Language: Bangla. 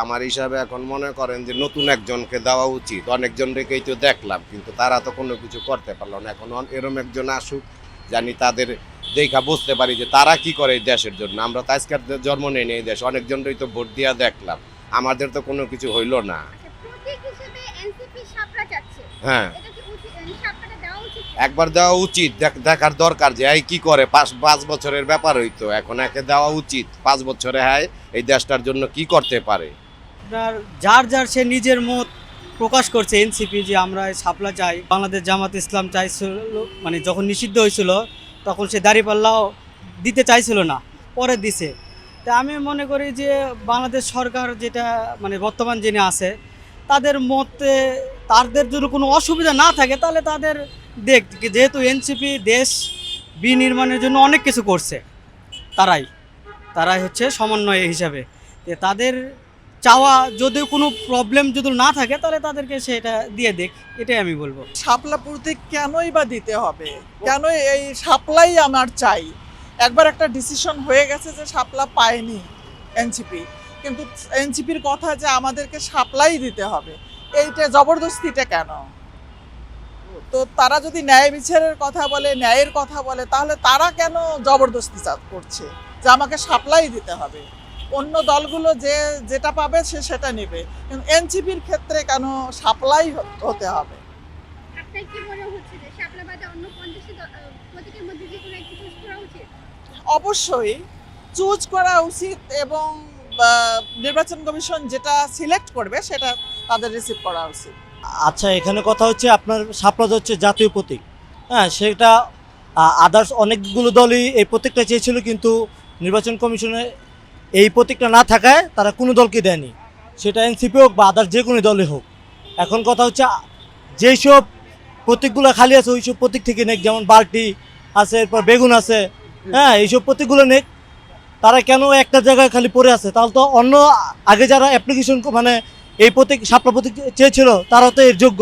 আমার হিসাবে এখন মনে করেন যে নতুন একজনকে দেওয়া উচিত। অনেকজনকেই তো দেখলাম, কিন্তু তারা তো কোনো কিছু করতে পারলো না। এখন এরম একজন আসুক, জানি তাদের দেখা বুঝতে পারি যে তারা কি করে এই দেশের জন্য। আমরা তো আজকের জন্ম নেই এই দেশ, অনেকজনই তো ভোট দিয়া দেখলাম, আমাদের তো কোনো কিছু হইলো না। প্রতীক হিসেবে এনসিপি শাপলা চাচ্ছে, হ্যাঁ, এটা কি উচিত? শাপলাটা দেওয়া উচিত? একবার দেওয়া উচিত, দেখার দরকার যে এই কি করে। 5 বছরের ব্যাপার হইতো, এখন একে দেওয়া উচিত 5 বছরে হয় এই দেশটার জন্য কি করতে পারে। আপনার যার যার সে নিজের মত প্রকাশ করছে। এনসিপি যে আমরা শাপলা চাই, বাংলাদেশ জামাত ইসলাম চাইছিল, মানে যখন নিষিদ্ধ হয়েছিল তখন সে দাঁড়িপাল্লাও দিতে চাইছিল না, পরে দিছে। তা আমি মনে করি যে বাংলাদেশ সরকার যেটা মানে বর্তমান যিনি আছে তাদের মতে, তাদের যদি কোনো অসুবিধা না থাকে তাহলে তাদের দেখ, যেহেতু এনসিপি দেশ বিনির্মাণের জন্য অনেক কিছু করছে, তারাই হচ্ছে সমন্বয় হিসাবে। তাদের চাওয়া যদি কোনো প্রবলেম যদি না থাকে তাহলে তাদেরকে সেটা দিয়ে দেখ, এটাই আমি বলবো। শাপলা প্রতীক কেনই বা দিতে হবে? কেন এই শাপলাই আমার চাই? একবার একটা ডিসিশন হয়ে গেছে যে শাপলা পায়নি এনসিপি, কিন্তু এনসিপির কথা যে আমাদেরকে শাপলাই দিতে হবে, এইটা জবরদস্তিটা কেন? তো তারা যদি ন্যায় বিচারের কথা বলে, ন্যায়ের কথা বলে, তাহলে তারা কেন জবরদস্তি করছে যে আমাকে শাপলাই দিতে হবে? অন্য দলগুলো যেটা পাবে সে সেটা নেবে, কিন্তু এনসিপির ক্ষেত্রে কেন শাপলাই হতে হবে? আপনার কি মনে হচ্ছে যে শাপলা বাদে অন্য 50টি প্রতীকের মধ্যে যে কোনো একটি চুজ করা উচিত? অবশ্যই চুজ করা উচিত, এবং নির্বাচন কমিশন যেটা সিলেক্ট করবে সেটা তাদের রিসিভ করা উচিত। আচ্ছা, এখানে কথা হচ্ছে আপনার শাপলা হচ্ছে জাতীয় প্রতীক। হ্যাঁ, সেটা আদার্স অনেকগুলো দলই এই প্রতীকটা চেয়েছিল, কিন্তু নির্বাচন কমিশনে এই প্রতীকটা না থাকায় তারা কোনো দলকে দেয়নি, সেটা এনসিপি হোক বা আদার্স যে কোনো দলই হোক। এখন কথা হচ্ছে যেই সব প্রতীকগুলো খালি আছে ওই সব প্রতীক থেকে নেক, যেমন বালতি আছে, এরপর বেগুন আছে, হ্যাঁ, এইসব প্রতীকগুলো নেক। তারা কেন একটা জায়গায় খালি পড়ে আছে? তাহলে তো অন্য আগে যারা অ্যাপ্লিকেশন মানে এই প্রতীক শাপলা প্রতীক চেয়েছিল তারাও তো এর যোগ্য।